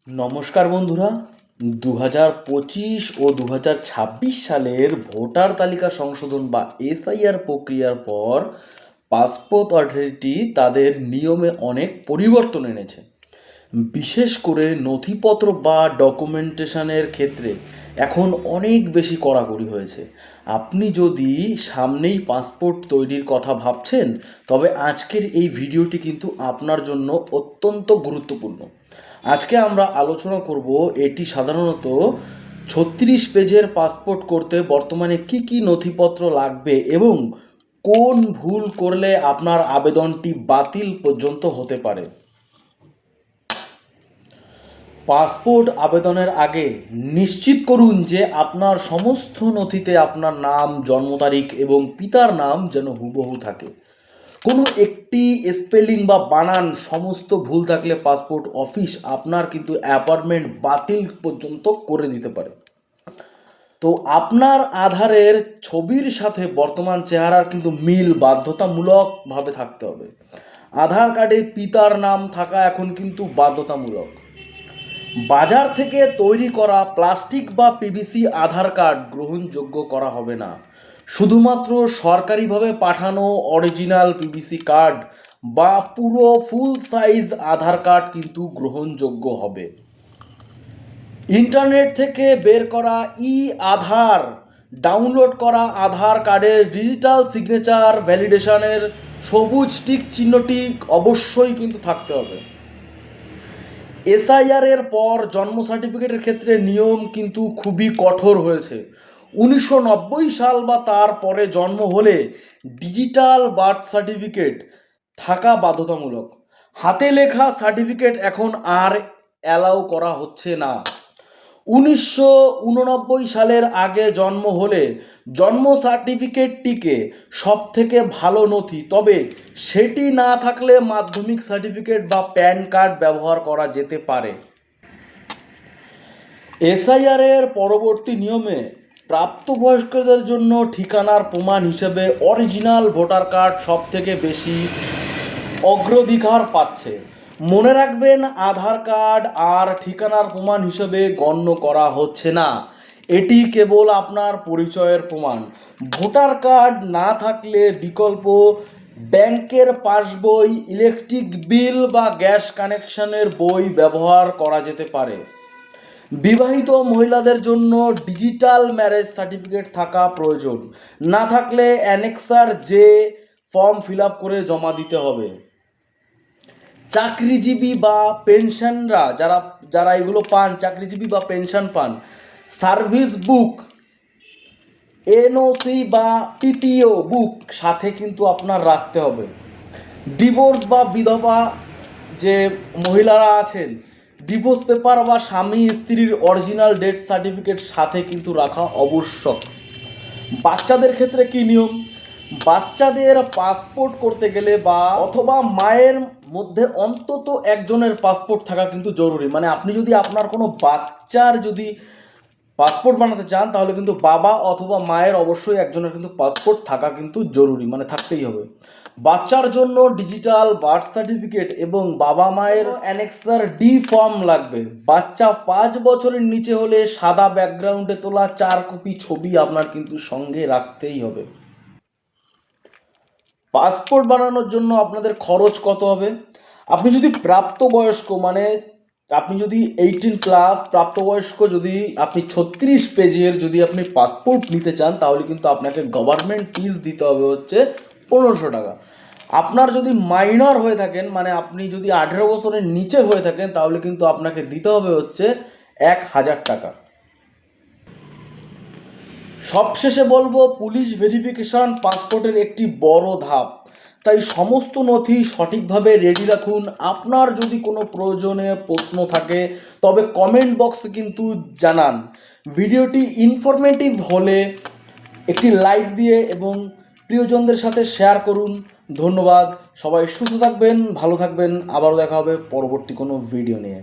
নমস্কার বন্ধুরা। 2025 ও 2026 সালের ভোটার তালিকা সংশোধন বা এসআইআর প্রক্রিয়ার পর পাসপোর্ট অথরিটি তাদের নিয়মে অনেক পরিবর্তন এনেছে। বিশেষ করে নথিপত্র বা ডকুমেন্টেশনের ক্ষেত্রে এখন অনেক বেশি কড়াকড়ি হয়েছে। আপনি যদি সামনেই পাসপোর্ট তৈরির কথা ভাবছেন, তবে আজকের এই ভিডিওটি কিন্তু আপনার জন্য অত্যন্ত গুরুত্বপূর্ণ। আজকে আমরা আলোচনা করব এটি সাধারণত 36 পেজের পাসপোর্ট করতে বর্তমানে কি কি নথিপত্র লাগবে এবং কোন ভুল করলে আপনার আবেদনটি বাতিল পর্যন্ত হতে পারে। পাসপোর্ট আবেদনের আগে নিশ্চিত করুন যে আপনার সমস্ত নথিতে আপনার নাম, জন্ম তারিখ এবং পিতার নাম যেন হুবহু থাকে। কোনো একটি স্পেলিং বা বানান সমস্ত ভুল থাকলে পাসপোর্ট অফিস আপনার কিন্তু অ্যাপয়েন্টমেন্ট বাতিল পর্যন্ত করে দিতে পারে। তো আপনার আধারের ছবির সাথে বর্তমান চেহারার কিন্তু মিল বাধ্যতামূলকভাবে থাকতে হবে। আধার কার্ডে পিতার নাম থাকা এখন কিন্তু বাধ্যতামূলক। বাজার থেকে তৈরি করা প্লাস্টিক বা পিভিসি আধার কার্ড গ্রহণযোগ্য করা হবে না। শুধুমাত্র সরকারিভাবে পাঠানো অরিজিনাল পিভিসি কার্ড বা পুরো ফুল সাইজ আধার কার্ড কিন্তু গ্রহণযোগ্য হবে। ইন্টারনেট থেকে বের করা আধার ডাউনলোড করা আধার কার্ডের ডিজিটাল সিগনেচার ভ্যালিডেশনের সবুজ টিক চিহ্নটি অবশ্যই কিন্তু থাকতে হবে। এসআইআর এর পর জন্ম সার্টিফিকেটের ক্ষেত্রে নিয়ম কিন্তু খুবই কঠোর হয়েছে। 1990 সাল বা তার পরে জন্ম হলে ডিজিটাল বার্থ সার্টিফিকেট থাকা বাধ্যতামূলক। হাতে লেখা সার্টিফিকেট এখন আর অ্যালাউ করা হচ্ছে না। 1989 সালের আগে জন্ম হলে জন্ম সার্টিফিকেটটিকে সব থেকে ভালো নথি, তবে সেটি না থাকলে মাধ্যমিক সার্টিফিকেট বা প্যান কার্ড ব্যবহার করা যেতে পারে। এসআইআর এর পরবর্তী নিয়মে প্রাপ্তবয়স্কদের জন্য ঠিকানার প্রমাণ হিসেবে অরিজিনাল ভোটার কার্ড সব থেকে বেশি অগ্রাধিকার পাচ্ছে। মনে রাখবেন, আধার কার্ড আর ঠিকানার প্রমাণ হিসেবে গণ্য করা হচ্ছে না। এটি কেবল আপনার পরিচয়ের প্রমাণ। ভোটার কার্ড না থাকলে বিকল্প ব্যাংকের পাসবই, ইলেকট্রিক বিল বা গ্যাস কানেকশনের বই ব্যবহার করা যেতে পারে। বিবাহিত মহিলাদের জন্য ডিজিটাল ম্যারেজ সার্টিফিকেট থাকা প্রয়োজন। না থাকলে অ্যানেক্সার যে ফর্ম ফিল আপ করে জমা দিতে হবে। চাকরিজীবী বা পেনশনরা যারা এগুলো পান, চাকরিজীবী বা পেনশন পান, সার্ভিস বুক, এনওসি বা পিটিও বুক সাথে কিন্তু আপনার রাখতে হবে। ডিভোর্স বা বিধবা যে মহিলারা আছেন, ডিভোর্স পেপার বা স্বামী স্ত্রীর অরিজিনাল ডেথ সার্টিফিকেট সাথে কিন্তু রাখা আবশ্যক। বাচ্চাদের ক্ষেত্রে কী নিয়ম? বাচ্চাদের পাসপোর্ট করতে গেলে বা অথবা মায়ের মধ্যে অন্তত একজনের পাসপোর্ট থাকা কিন্তু জরুরি। মানে আপনি যদি আপনার কোনো বাচ্চার যদি পাসপোর্ট বানাতে চান, তাহলে কিন্তু বাবা অথবা মায়ের অবশ্যই একজনের কিন্তু পাসপোর্ট থাকা কিন্তু জরুরি, মানে থাকতেই হবে। বাচ্চার জন্য ডিজিটাল বার্থ সার্টিফিকেট এবং বাবা মায়ের অ্যানেক্সার ডি ফর্ম লাগবে। বাচ্চা 5 বছরের নিচে হলে সাদা ব্যাকগ্রাউন্ডে তোলা 4 কপি ছবি আপনার কিন্তু সঙ্গে রাখতেই হবে। পাসপোর্ট বানানোর জন্য আপনাদের খরচ কত হবে? আপনি যদি প্রাপ্তবয়স্ক, মানে আপনি যদি 18+ প্রাপ্তবয়স্ক, যদি আপনি 36 পেজের যদি আপনি পাসপোর্ট নিতে চান, তাহলে কিন্তু আপনাকে গভর্নমেন্ট ফিস দিতে হবে হচ্ছে 1500 টাকা। আপনার যদি মাইনর হয়ে থাকেন, মানে আপনি যদি 18 বছরের নিচে হয়ে থাকেন, তাহলে কিন্তু আপনাকে দিতে হবে হচ্ছে 1000 টাকা। সবশেষে বলবো, পুলিশ ভেরিফিকেশন পাসপোর্টের একটি বড় ধাপ, তাই সমস্ত নথি সঠিকভাবে রেডি রাখুন। আপনার যদি কোনো প্রয়োজনীয় প্রশ্ন থাকে, তবে কমেন্ট বক্সে কিন্তু জানান। ভিডিওটি ইনফরমেটিভ হলে একটি লাইক দিয়ে এবং প্রিয়জনদের সাথে শেয়ার করুন। ধন্যবাদ। সবাই সুস্থ থাকবেন, ভালো থাকবেন। আবারও দেখা হবে পরবর্তী কোনো ভিডিও নিয়ে।